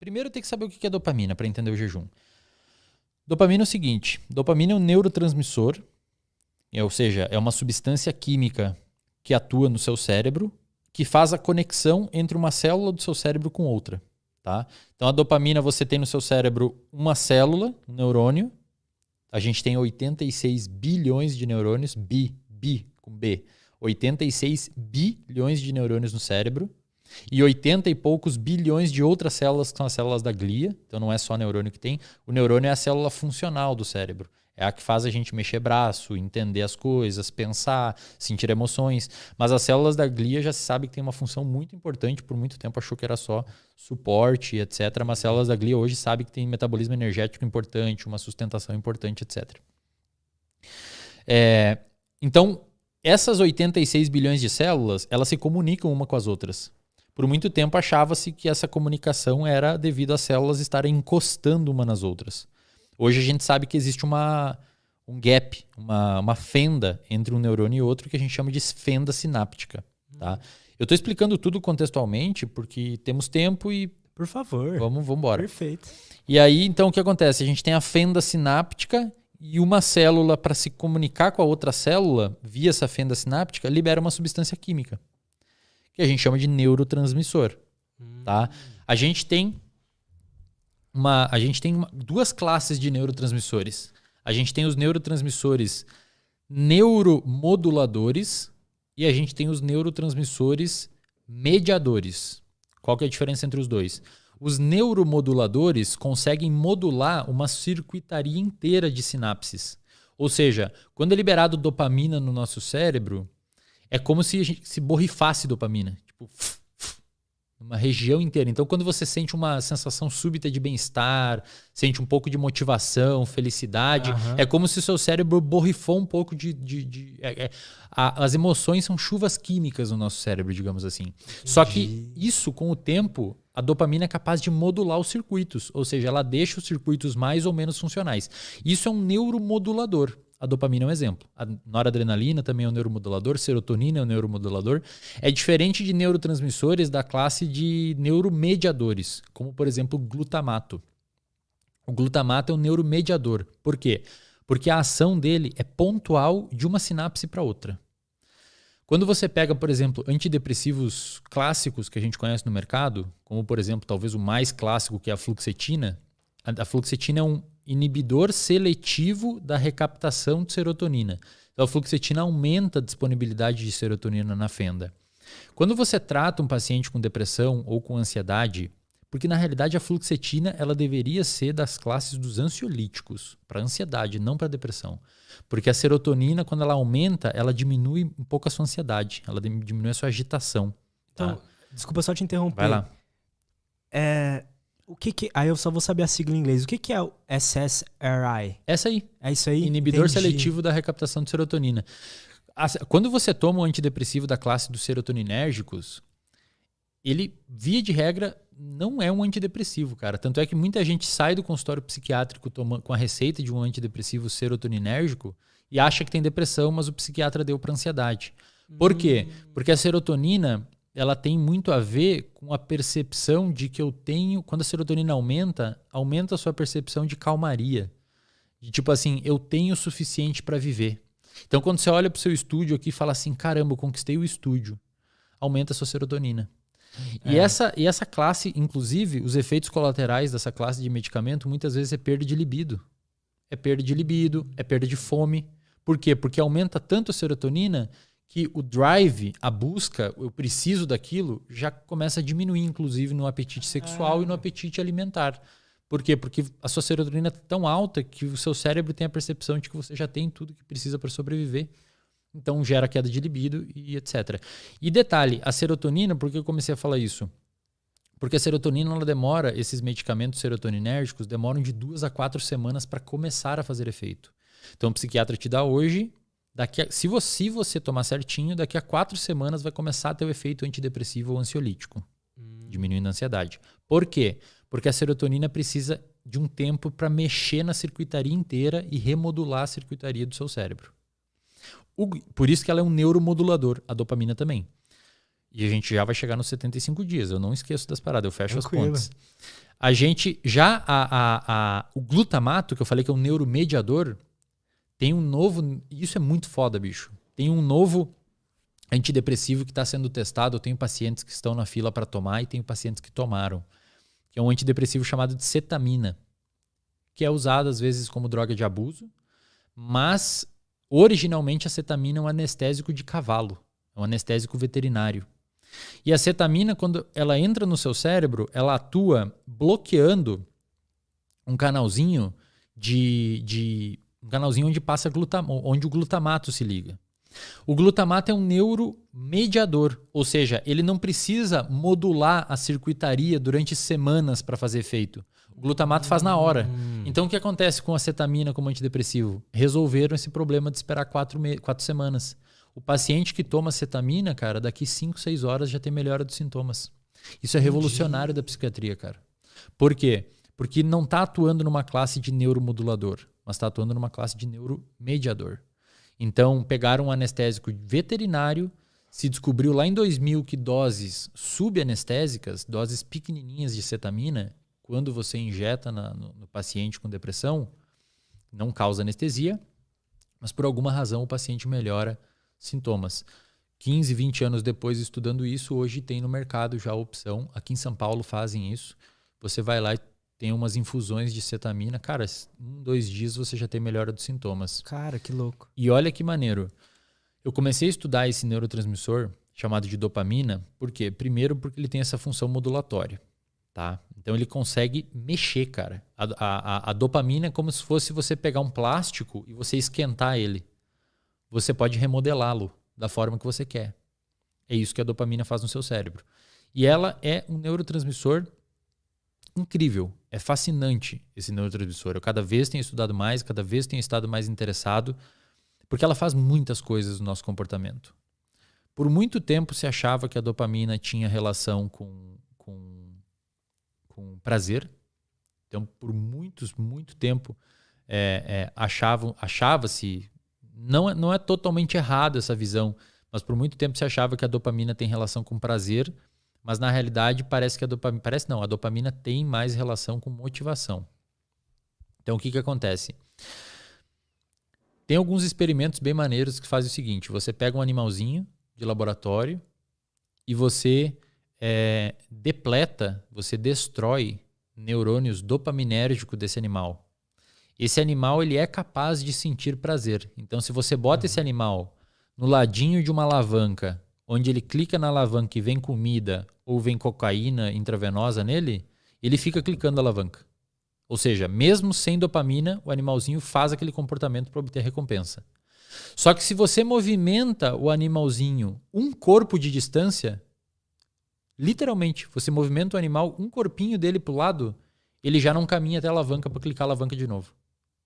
Primeiro tem que saber o que é dopamina para entender o jejum. Dopamina é o seguinte, dopamina é um neurotransmissor, ou seja, é uma substância química que atua no seu cérebro, que faz a conexão entre uma célula do seu cérebro com outra. Tá? Então a dopamina, você tem no seu cérebro uma célula, um neurônio. A gente tem 86 bilhões de neurônios, com B. 86 bilhões de neurônios no cérebro. E 80 e poucos bilhões de outras células, que são as células da glia. Então não é só neurônio que tem. O neurônio é a célula funcional do cérebro. É a que faz a gente mexer braço, entender as coisas, pensar, sentir emoções. Mas as células da glia já se sabe que tem uma função muito importante. Por muito tempo achou que era só suporte, etc. Mas as células da glia hoje sabem que tem metabolismo energético importante, uma sustentação importante, etc. Então, essas 86 bilhões de células, elas se comunicam uma com as outras. Por muito tempo achava-se que essa comunicação era devido às células estarem encostando uma nas outras. Hoje a gente sabe que existe um gap, uma fenda entre um neurônio e outro que a gente chama de fenda sináptica. Tá? Eu estou explicando tudo contextualmente porque temos tempo e... Por favor. Vamos embora. Perfeito. E aí, então, o que acontece? A gente tem a fenda sináptica e uma célula, para se comunicar com a outra célula, via essa fenda sináptica, libera uma substância química, que a gente chama de neurotransmissor. Tá? A gente tem duas classes de neurotransmissores. A gente tem os neurotransmissores neuromoduladores e a gente tem os neurotransmissores mediadores. Qual que é a diferença entre os dois? Os neuromoduladores conseguem modular uma circuitaria inteira de sinapses. Ou seja, quando é liberado dopamina no nosso cérebro, é como se a gente se borrifasse dopamina. Tipo, uma região inteira. Então, quando você sente uma sensação súbita de bem-estar, sente um pouco de motivação, felicidade, é como se o seu cérebro borrifou um pouco as emoções são chuvas químicas no nosso cérebro, digamos assim. Entendi. Só que isso, com o tempo, a dopamina é capaz de modular os circuitos, ou seja, ela deixa os circuitos mais ou menos funcionais. Isso é um neuromodulador. A dopamina é um exemplo. A noradrenalina também é um neuromodulador, serotonina é um neuromodulador. É diferente de neurotransmissores da classe de neuromediadores, como, por exemplo, o glutamato. O glutamato é um neuromediador. Por quê? Porque a ação dele é pontual de uma sinapse para outra. Quando você pega, por exemplo, antidepressivos clássicos que a gente conhece no mercado, como, por exemplo, talvez o mais clássico, que é a fluoxetina. A fluoxetina é um inibidor seletivo da recaptação de serotonina. Então, a fluoxetina aumenta a disponibilidade de serotonina na fenda. Quando você trata um paciente com depressão ou com ansiedade, porque na realidade a fluoxetina ela deveria ser das classes dos ansiolíticos, para ansiedade, não para depressão. Porque a serotonina, quando ela aumenta, ela diminui um pouco a sua ansiedade, ela diminui a sua agitação. Tá? Então, desculpa só te interromper. Vai lá. Aí eu só vou saber a sigla em inglês. O que é o SSRI? Essa aí. É isso aí? Inibidor seletivo da recaptação de serotonina. Quando você toma um antidepressivo da classe dos serotoninérgicos, ele, via de regra, não é um antidepressivo, cara. Tanto é que muita gente sai do consultório psiquiátrico com a receita de um antidepressivo serotoninérgico e acha que tem depressão, mas o psiquiatra deu para ansiedade. Por quê? Porque a serotonina... ela tem muito a ver com a percepção de que eu tenho... Quando a serotonina aumenta a sua percepção de calmaria. De tipo assim, eu tenho o suficiente para viver. Então, quando você olha para o seu estúdio aqui e fala assim, caramba, eu conquistei o estúdio, aumenta a sua serotonina. E essa classe, inclusive, os efeitos colaterais dessa classe de medicamento, muitas vezes é perda de libido. É perda de libido, é perda de fome. Por quê? Porque aumenta tanto a serotonina... que o drive, a busca, eu preciso daquilo, já começa a diminuir, inclusive, no apetite sexual e no apetite alimentar. Por quê? Porque a sua serotonina é tão alta que o seu cérebro tem a percepção de que você já tem tudo que precisa para sobreviver. Então, gera queda de libido e etc. E detalhe, a serotonina, por que eu comecei a falar isso? Porque a serotonina, ela demora, esses medicamentos serotoninérgicos demoram de 2 a 4 semanas para começar a fazer efeito. Então, o psiquiatra te dá hoje... se você tomar certinho, daqui a 4 semanas vai começar a ter o efeito antidepressivo ou ansiolítico, diminuindo a ansiedade. Por quê? Porque a serotonina precisa de um tempo para mexer na circuitaria inteira e remodular a circuitaria do seu cérebro. Por isso que ela é um neuromodulador, a dopamina também. E a gente já vai chegar nos 75 dias. Eu não esqueço das paradas, eu fecho Tranquilo. as pontes. A gente já... o glutamato, que eu falei que é um neuromediador, tem um novo... Isso é muito foda, bicho. Tem um novo antidepressivo que está sendo testado. Eu tenho pacientes que estão na fila para tomar e tenho pacientes que tomaram. Que é um antidepressivo chamado de cetamina, que é usado às vezes como droga de abuso, mas originalmente a cetamina é um anestésico de cavalo, é um anestésico veterinário. E a cetamina, quando ela entra no seu cérebro, ela atua bloqueando um canalzinho um canalzinho onde passa onde o glutamato se liga. O glutamato é um neuromediador, ou seja, ele não precisa modular a circuitaria durante semanas para fazer efeito. O glutamato faz na hora. Então o que acontece com a cetamina como antidepressivo? Resolveram esse problema de esperar 4 semanas. O paciente que toma cetamina, cara, daqui 5, 6 horas já tem melhora dos sintomas. Isso é revolucionário da psiquiatria, cara. Por quê? Porque não está atuando numa classe de neuromodulador, mas está atuando numa classe de neuromediador. Então, pegaram um anestésico veterinário, se descobriu lá em 2000 que doses subanestésicas, doses pequenininhas de cetamina, quando você injeta no paciente com depressão, não causa anestesia, mas por alguma razão o paciente melhora sintomas. 15, 20 anos depois estudando isso, hoje tem no mercado já a opção. Aqui em São Paulo fazem isso. Você vai lá e tem umas infusões de cetamina. Cara, 1, 2 dias você já tem melhora dos sintomas. Cara, que louco. E olha que maneiro. Eu comecei a estudar esse neurotransmissor chamado de dopamina. Por quê? Primeiro porque ele tem essa função modulatória. Tá? Então ele consegue mexer, cara. A dopamina é como se fosse você pegar um plástico e você esquentar ele. Você pode remodelá-lo da forma que você quer. É isso que a dopamina faz no seu cérebro. E ela é um neurotransmissor incrível. É fascinante esse neurotransmissor. Eu cada vez tenho estudado mais, cada vez tenho estado mais interessado, porque ela faz muitas coisas no nosso comportamento. Por muito tempo se achava que a dopamina tinha relação com prazer. Então, por muito tempo, achava-se... Não é totalmente errado essa visão, mas por muito tempo se achava que a dopamina tem relação com prazer, mas na realidade parece que a dopamina tem mais relação com motivação. Então o que acontece? Tem alguns experimentos bem maneiros que fazem o seguinte: você pega um animalzinho de laboratório e você depleta, você destrói neurônios dopaminérgicos desse animal. Esse animal ele é capaz de sentir prazer. Então, se você bota esse animal no ladinho de uma alavanca, onde ele clica na alavanca e vem comida ou vem cocaína intravenosa nele, ele fica clicando na alavanca. Ou seja, mesmo sem dopamina, o animalzinho faz aquele comportamento para obter recompensa. Só que se você movimenta o animalzinho um corpo de distância, literalmente, você movimenta o animal um corpinho dele para o lado, ele já não caminha até a alavanca para clicar a alavanca de novo.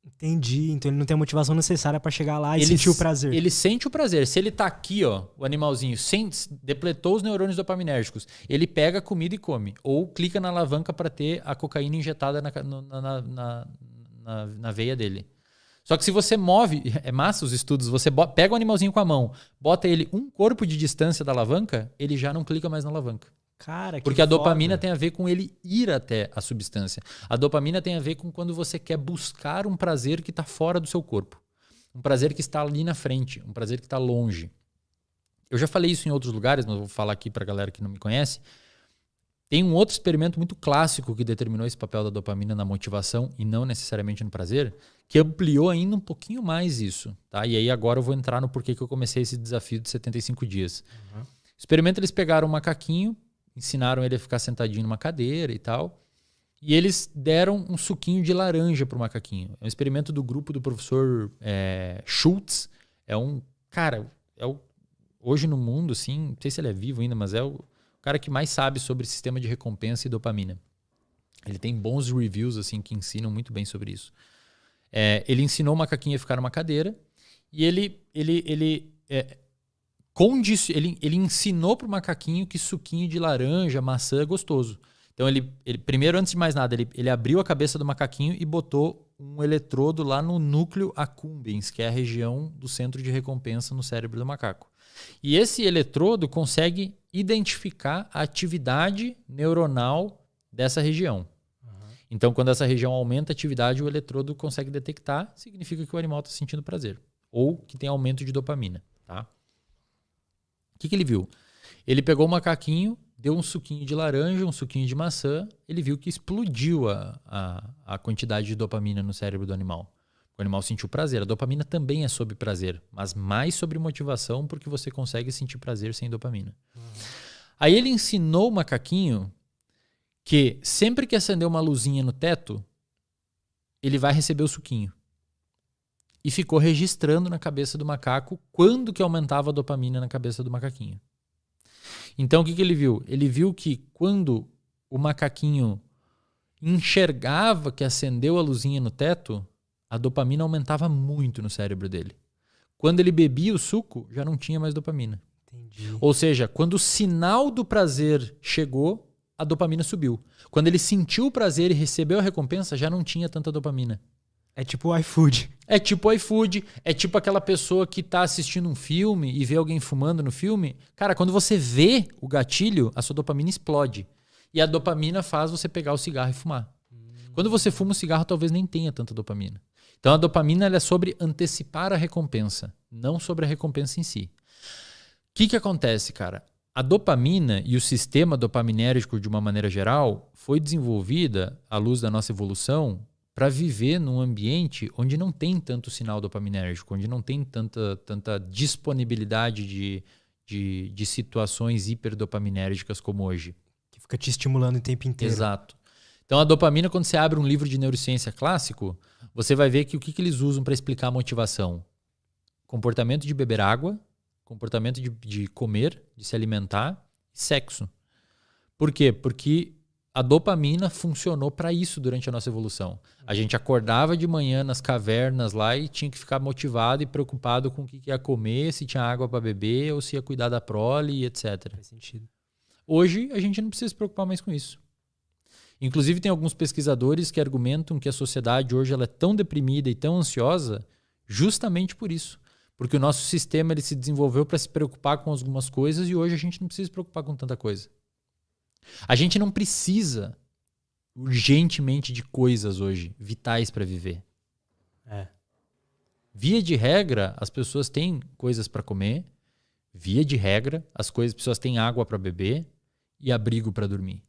Entendi. Então ele não tem a motivação necessária pra chegar lá e sentir o prazer. Ele sente o prazer. Se ele tá aqui, ó, o animalzinho, depletou os neurônios dopaminérgicos, ele pega a comida e come. Ou clica na alavanca para ter a cocaína injetada na veia dele. Só que se você move, é massa os estudos, você pega o animalzinho com a mão, bota ele um corpo de distância da alavanca, ele já não clica mais na alavanca. Cara, que porque a dopamina foda. tem a ver com ele ir até a substância. A dopamina tem a ver com quando você quer buscar um prazer que está fora do seu corpo. Um prazer que está ali na frente, um prazer que está longe. Eu já falei isso em outros lugares, mas vou falar aqui para a galera que não me conhece. Tem um outro experimento muito clássico que determinou esse papel da dopamina na motivação e não necessariamente no prazer, que ampliou ainda um pouquinho mais isso. Tá? E aí agora eu vou entrar no porquê que eu comecei esse desafio de 75 dias. Uhum. Experimento, eles pegaram um macaquinho, ensinaram ele a ficar sentadinho numa cadeira e tal. E eles deram um suquinho de laranja pro macaquinho. É um experimento do grupo do professor Schultz. É um... Cara, hoje no mundo, assim, não sei se ele é vivo ainda, mas é o cara que mais sabe sobre sistema de recompensa e dopamina. Ele tem bons reviews, assim, que ensinam muito bem sobre isso. Ele ensinou o macaquinho a ficar numa cadeira e ele ensinou pro macaquinho que suquinho de laranja, maçã é gostoso. Então, ele primeiro, antes de mais nada, ele abriu a cabeça do macaquinho e botou um eletrodo lá no núcleo accumbens, que é a região do centro de recompensa no cérebro do macaco. E esse eletrodo consegue identificar a atividade neuronal dessa região. Então, quando essa região aumenta a atividade, o eletrodo consegue detectar, significa que o animal está sentindo prazer. Ou que tem aumento de dopamina. Tá? O que ele viu? Ele pegou o macaquinho, deu um suquinho de laranja, um suquinho de maçã, ele viu que explodiu a quantidade de dopamina no cérebro do animal. O animal sentiu prazer. A dopamina também é sobre prazer, mas mais sobre motivação, porque você consegue sentir prazer sem dopamina. Aí ele ensinou o macaquinho que sempre que acender uma luzinha no teto, ele vai receber o suquinho. E ficou registrando na cabeça do macaco quando que aumentava a dopamina na cabeça do macaquinho. Então o que ele viu? Ele viu que quando o macaquinho enxergava que acendeu a luzinha no teto, a dopamina aumentava muito no cérebro dele. Quando ele bebia o suco, já não tinha mais dopamina. Entendi. Ou seja, quando o sinal do prazer chegou, a dopamina subiu. Quando ele sentiu o prazer e recebeu a recompensa, já não tinha tanta dopamina. É tipo o iFood. É tipo o iFood, é tipo aquela pessoa que tá assistindo um filme e vê alguém fumando no filme. Cara, quando você vê o gatilho, a sua dopamina explode. E a dopamina faz você pegar o cigarro e fumar. Quando você fuma o cigarro, talvez nem tenha tanta dopamina. Então a dopamina ela é sobre antecipar a recompensa, não sobre a recompensa em si. O que acontece, cara? A dopamina e o sistema dopaminérgico, de uma maneira geral, foi desenvolvida, à luz da nossa evolução, para viver num ambiente onde não tem tanto sinal dopaminérgico, onde não tem tanta disponibilidade de situações hiperdopaminérgicas como hoje. Que fica te estimulando o tempo inteiro. Exato. Então a dopamina, quando você abre um livro de neurociência clássico, você vai ver que o que eles usam para explicar a motivação? Comportamento de beber água, comportamento de comer, de se alimentar e sexo. Por quê? Porque a dopamina funcionou para isso durante a nossa evolução. A gente acordava de manhã nas cavernas lá e tinha que ficar motivado e preocupado com o que ia comer, se tinha água para beber ou se ia cuidar da prole, etc. Faz sentido. Hoje a gente não precisa se preocupar mais com isso. Inclusive tem alguns pesquisadores que argumentam que a sociedade hoje ela é tão deprimida e tão ansiosa justamente por isso. Porque o nosso sistema ele se desenvolveu para se preocupar com algumas coisas e hoje a gente não precisa se preocupar com tanta coisa. A gente não precisa urgentemente de coisas hoje vitais para viver. Via de regra, as pessoas têm coisas para comer. Via de regra, as pessoas têm água para beber e abrigo para dormir.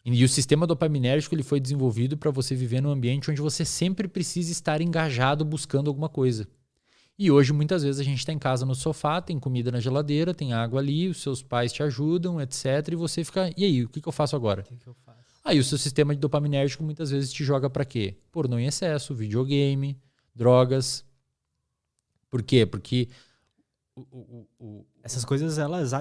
E o sistema dopaminérgico ele foi desenvolvido para você viver num ambiente onde você sempre precisa estar engajado buscando alguma coisa. E hoje, muitas vezes, a gente está em casa no sofá, tem comida na geladeira, tem água ali, os seus pais te ajudam, etc. E você fica, e aí, o que eu faço agora? O que eu faço? Aí o seu sistema de dopaminérgico muitas vezes te joga para quê? Pornô em excesso, videogame, drogas. Por quê? Porque essas coisas, elas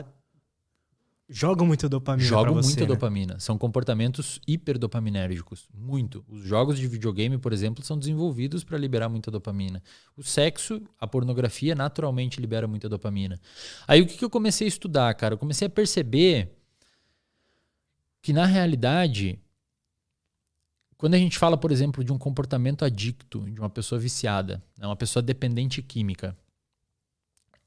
jogam muito dopamina pra jogam você, muita né? dopamina. São comportamentos hiperdopaminérgicos. Muito. Os jogos de videogame, por exemplo, são desenvolvidos para liberar muita dopamina. O sexo, a pornografia, naturalmente libera muita dopamina. Aí o que eu comecei a estudar, cara? Eu comecei a perceber que, na realidade, quando a gente fala, por exemplo, de um comportamento adicto, de uma pessoa viciada, uma pessoa dependente química,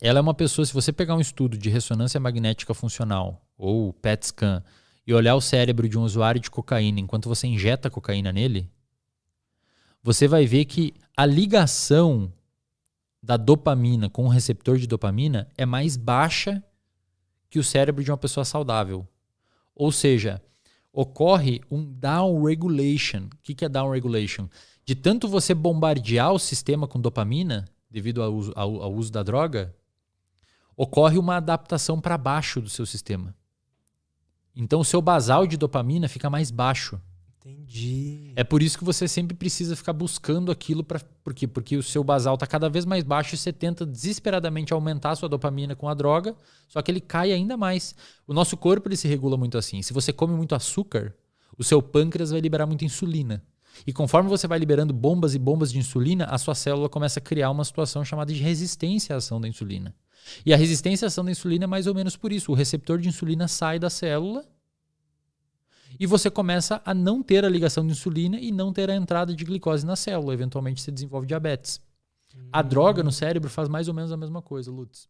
ela é uma pessoa, se você pegar um estudo de ressonância magnética funcional ou PET scan e olhar o cérebro de um usuário de cocaína enquanto você injeta cocaína nele, você vai ver que a ligação da dopamina com o receptor de dopamina é mais baixa que o cérebro de uma pessoa saudável. Ou seja, ocorre um downregulation. O que é downregulation? De tanto você bombardear o sistema com dopamina, devido ao uso da droga, ocorre uma adaptação para baixo do seu sistema. Então o seu basal de dopamina fica mais baixo. Entendi. É por isso que você sempre precisa ficar buscando aquilo. Por quê? Porque o seu basal está cada vez mais baixo e você tenta desesperadamente aumentar a sua dopamina com a droga, só que ele cai ainda mais. O nosso corpo ele se regula muito assim. Se você come muito açúcar, o seu pâncreas vai liberar muita insulina. E conforme você vai liberando bombas e bombas de insulina, a sua célula começa a criar uma situação chamada de resistência à ação da insulina. E a resistência à ação da insulina é mais ou menos por isso. O receptor de insulina sai da célula e você começa a não ter a ligação de insulina e não ter a entrada de glicose na célula. Eventualmente você desenvolve diabetes. A droga no cérebro faz mais ou menos a mesma coisa, Lutz.